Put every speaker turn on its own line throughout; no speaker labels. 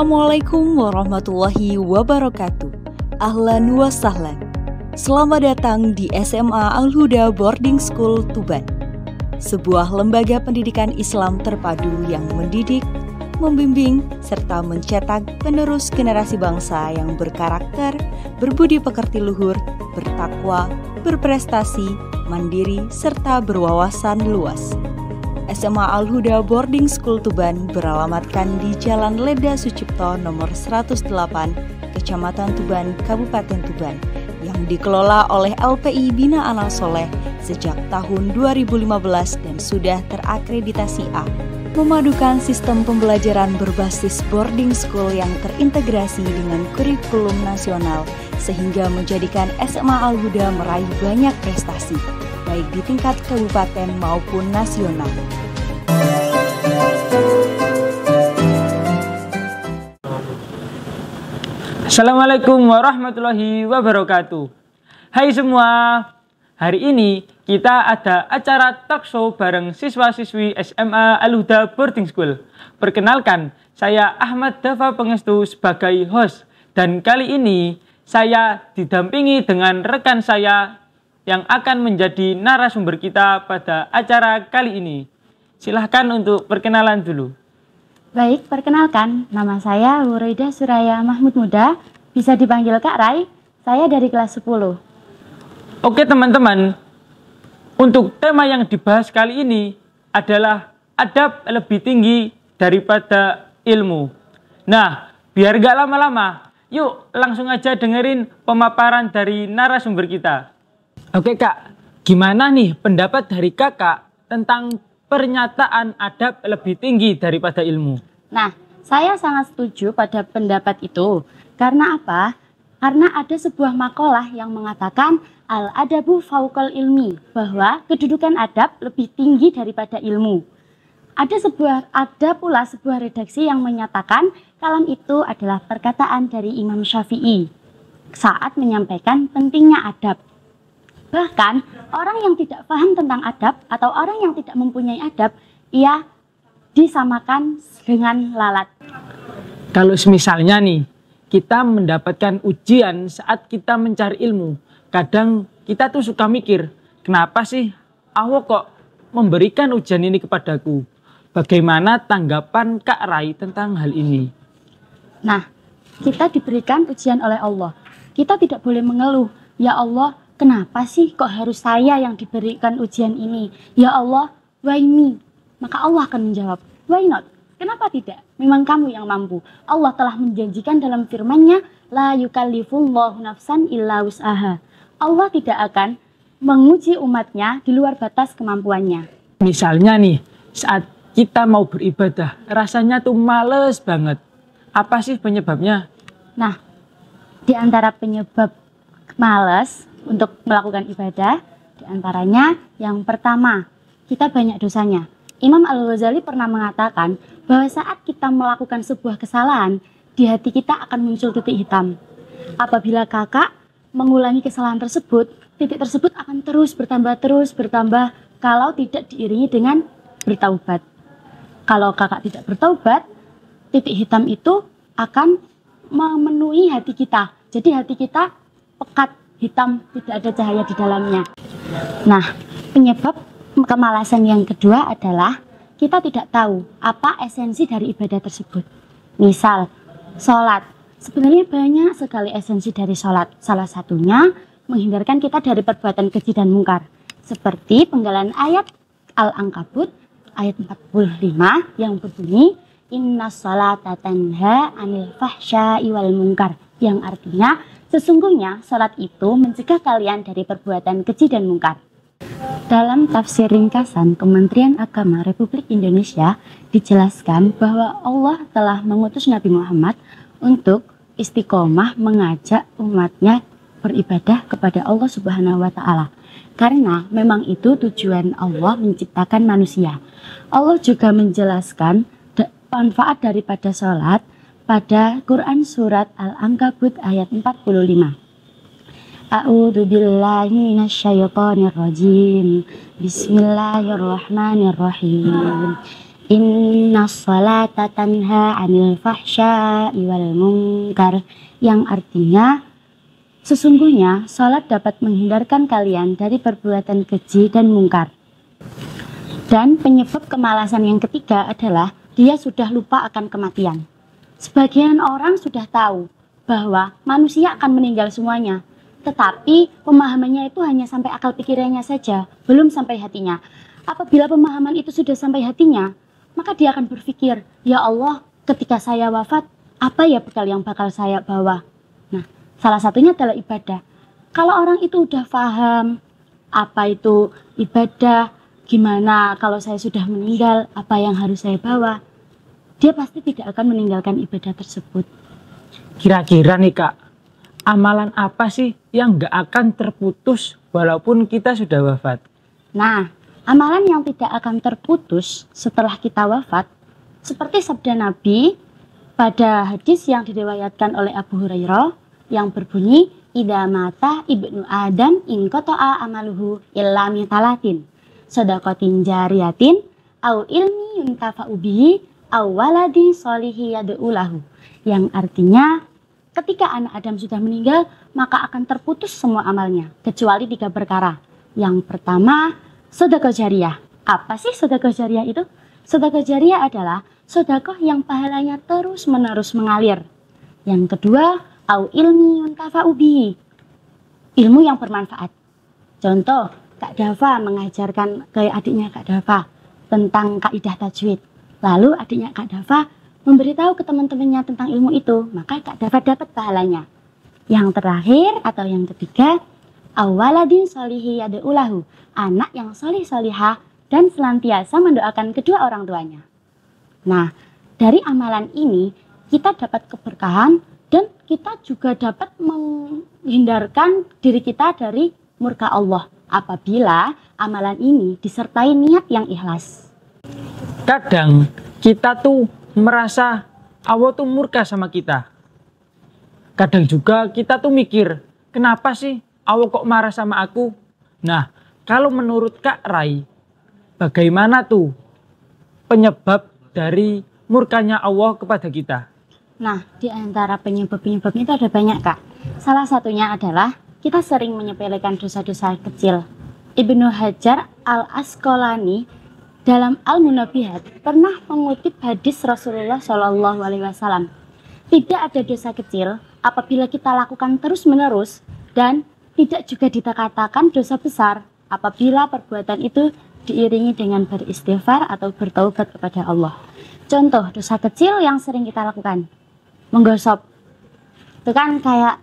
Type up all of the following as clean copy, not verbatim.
Assalamualaikum warahmatullahi wabarakatuh. Ahlan wa sahlan. Selamat datang di SMA Al-Huda Boarding School Tuban. Sebuah lembaga pendidikan Islam terpadu yang mendidik, membimbing, serta mencetak penerus generasi bangsa yang berkarakter, berbudi pekerti luhur, bertakwa, berprestasi, mandiri, serta berwawasan luas. SMA Al-Huda Boarding School Tuban beralamatkan di Jalan Leda Sucipto nomor 108, Kecamatan Tuban, Kabupaten Tuban, yang dikelola oleh LPI Bina Amal Soleh sejak tahun 2015 dan sudah terakreditasi A. Memadukan sistem pembelajaran berbasis boarding school yang terintegrasi dengan kurikulum nasional sehingga menjadikan SMA Al-Huda meraih banyak prestasi, baik di tingkat kabupaten maupun nasional.
Assalamualaikum warahmatullahi wabarakatuh. Hai semua, hari ini kita ada acara talk show bareng siswa-siswi SMA Al-Huda Boarding School. Perkenalkan, saya Ahmad Dafa Pengestu sebagai host, dan kali ini saya didampingi dengan rekan saya yang akan menjadi narasumber kita pada acara kali ini. Silahkan untuk perkenalan dulu.
Baik, perkenalkan, nama saya Huraidah Suraya Mahmud Muda, bisa dipanggil Kak Rai, saya dari kelas 10.
Oke teman-teman, untuk tema yang dibahas kali ini adalah adab lebih tinggi daripada ilmu. Nah, biar gak lama-lama, yuk langsung aja dengerin pemaparan dari narasumber kita. Oke Kak, gimana nih pendapat dari Kakak tentang pernyataan adab lebih tinggi daripada ilmu?
Nah, saya sangat setuju pada pendapat itu. Karena apa? Karena ada sebuah makalah yang mengatakan al-adabu fauqal ilmi, bahwa kedudukan adab lebih tinggi daripada ilmu. Ada pula sebuah redaksi yang menyatakan kalam itu adalah perkataan dari Imam Syafi'i saat menyampaikan pentingnya adab. Bahkan orang yang tidak paham tentang adab atau orang yang tidak mempunyai adab, ia disamakan dengan lalat.
Kalau misalnya nih, kita mendapatkan ujian saat kita mencari ilmu, kadang kita tuh suka mikir, kenapa sih Allah kok memberikan ujian ini kepadaku? Bagaimana tanggapan Kak Rai tentang hal ini?
Nah, kita diberikan ujian oleh Allah. Kita tidak boleh mengeluh, ya Allah, kenapa sih kok harus saya yang diberikan ujian ini? Ya Allah, why me? Maka Allah akan menjawab, why not? Kenapa tidak? Memang kamu yang mampu. Allah telah menjanjikan dalam firman-Nya, la yukallifullahu nafsan illa wus'aha. Allah tidak akan menguji umatnya di luar batas kemampuannya.
Misalnya nih, saat kita mau beribadah, rasanya tuh males banget. Apa sih penyebabnya?
Nah, di antara penyebab males untuk melakukan ibadah, di antaranya yang pertama, kita banyak dosanya. Imam Al-Ghazali pernah mengatakan bahwa saat kita melakukan sebuah kesalahan, di hati kita akan muncul titik hitam. Apabila kakak mengulangi kesalahan tersebut, titik tersebut akan terus bertambah kalau tidak diiringi dengan bertaubat. Kalau kakak tidak bertaubat, titik hitam itu akan memenuhi hati kita. Jadi hati kita pekat, hitam, tidak ada cahaya di dalamnya. Nah, penyebab kemalasan yang kedua adalah kita tidak tahu apa esensi dari ibadah tersebut. Misal, sholat. Sebenarnya banyak sekali esensi dari sholat. Salah satunya menghindarkan kita dari perbuatan keji dan mungkar. Seperti penggalan ayat Al-Ankabut ayat 45 yang berbunyi Inna sholata tanha anil fahsya'i wal munkar, yang artinya sesungguhnya sholat itu mencegah kalian dari perbuatan keji dan mungkar. Dalam tafsir ringkasan Kementerian Agama Republik Indonesia dijelaskan bahwa Allah telah mengutus Nabi Muhammad untuk istiqomah mengajak umatnya beribadah kepada Allah Subhanahu wa Ta'ala. Karena memang itu tujuan Allah menciptakan manusia. Allah juga menjelaskan manfaat daripada sholat pada Quran Surat Al-Ankabut ayat 45. A'udzu billahi minasyaitonir rajim. Bismillahirrahmanirrahim. Inna sholata tanha 'anil fahsya'i wal munkar, yang artinya sesungguhnya sholat dapat menghindarkan kalian dari perbuatan keji dan mungkar. Dan penyebab kemalasan yang ketiga adalah dia sudah lupa akan kematian. Sebagian orang sudah tahu bahwa manusia akan meninggal semuanya, tetapi pemahamannya itu hanya sampai akal pikirannya saja, belum sampai hatinya. Apabila pemahaman itu sudah sampai hatinya, maka dia akan berpikir, ya Allah, ketika saya wafat, apa ya bekal yang bakal saya bawa? Nah, salah satunya adalah ibadah. Kalau orang itu udah paham apa itu ibadah, gimana kalau saya sudah meninggal, apa yang harus saya bawa, dia pasti tidak akan meninggalkan ibadah tersebut.
Kira-kira nih Kak, amalan apa sih yang gak akan terputus walaupun kita sudah wafat?
Nah, amalan yang tidak akan terputus setelah kita wafat, seperti sabda Nabi pada hadis yang diriwayatkan oleh Abu Hurairah yang berbunyi, idza mata ibnu Adam in qata'a amaluhu illa min talatin, shadaqatin jariyatin, au ilmi yuntafa'u bihi, au waladin sholihi yad'u lahu. Yang artinya, ketika anak Adam sudah meninggal, maka akan terputus semua amalnya, kecuali 3 perkara. Yang pertama, sedekah jariah. Apa sih sedekah jariah itu? Sedekah jariah adalah sedekah yang pahalanya terus-menerus mengalir. Yang kedua, au ilmi yuntafa'u bihi, ilmu yang bermanfaat. Contoh, Kak Dava mengajarkan ke adiknya Kak Dava tentang kaidah tajwid. Lalu adiknya Kak Dava memberitahu ke teman-temannya tentang ilmu itu, maka Kak Dava dapat pahalanya. Yang terakhir atau yang ketiga, awaladin solihi yad'u lahu, anak yang solih solihah dan senantiasa mendoakan kedua orang tuanya. Nah, dari amalan ini kita dapat keberkahan dan kita juga dapat menghindarkan diri kita dari murka Allah apabila amalan ini disertai niat yang ikhlas.
Kadang kita tuh merasa Allah tuh murka sama kita. Kadang juga kita tuh mikir, kenapa sih Allah kok marah sama aku? Nah, kalau menurut Kak Rai, bagaimana tuh penyebab dari murkanya Allah kepada kita?
Nah, di antara penyebab-penyebabnya itu ada banyak, Kak. Salah satunya adalah kita sering menyepelekan dosa-dosa kecil. Ibnu Hajar al-Asqalani dalam Al-Munabihat pernah mengutip hadis Rasulullah SAW. Tidak ada dosa kecil apabila kita lakukan terus-menerus, dan tidak juga dikatakan dosa besar apabila perbuatan itu diiringi dengan beristighfar atau bertaubat kepada Allah. Contoh dosa kecil yang sering kita lakukan, menggosok. Itu kan kayak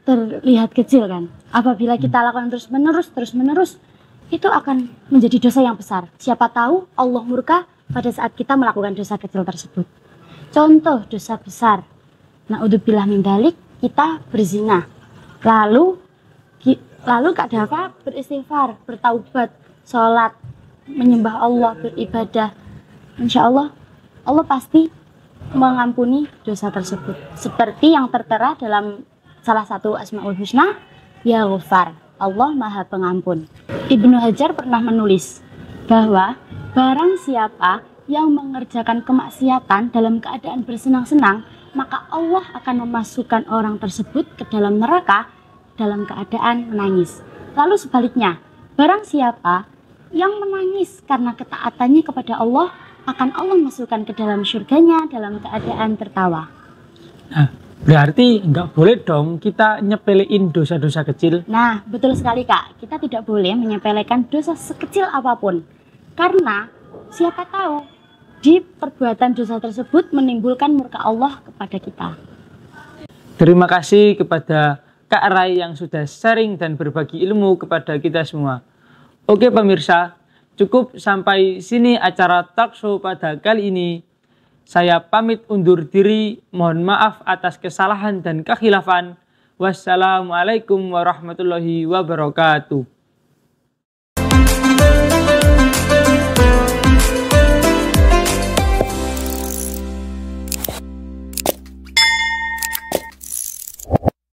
terlihat kecil kan. Apabila kita lakukan terus-menerus, itu akan menjadi dosa yang besar. Siapa tahu Allah murka pada saat kita melakukan dosa kecil tersebut. Contoh dosa besar, na'udzubillah min dzalik, kita berzina. Lalu Kak Dava beristighfar, bertaubat, sholat, menyembah Allah, beribadah. Insya Allah, Allah pasti mengampuni dosa tersebut. Seperti yang tertera dalam salah satu Asmaul Husna, Ya Ghafar, Allah Maha Pengampun. Ibnu Hajar pernah menulis bahwa barang siapa yang mengerjakan kemaksiatan dalam keadaan bersenang-senang, maka Allah akan memasukkan orang tersebut ke dalam neraka dalam keadaan menangis. Lalu sebaliknya, barang siapa yang menangis karena ketaatannya kepada Allah, akan Allah masukkan ke dalam surganya dalam keadaan tertawa.
Nah, berarti nggak boleh dong kita nyepelein dosa-dosa kecil.
Nah, betul sekali Kak, kita tidak boleh menyepelekan dosa sekecil apapun. Karena siapa tahu di perbuatan dosa tersebut menimbulkan murka Allah kepada kita.
Terima kasih kepada Kak Rai yang sudah sharing dan berbagi ilmu kepada kita semua. Oke pemirsa, cukup sampai sini acara talk show pada kali ini. Saya pamit undur diri, mohon maaf atas kesalahan dan kekhilafan. Wassalamualaikum warahmatullahi wabarakatuh.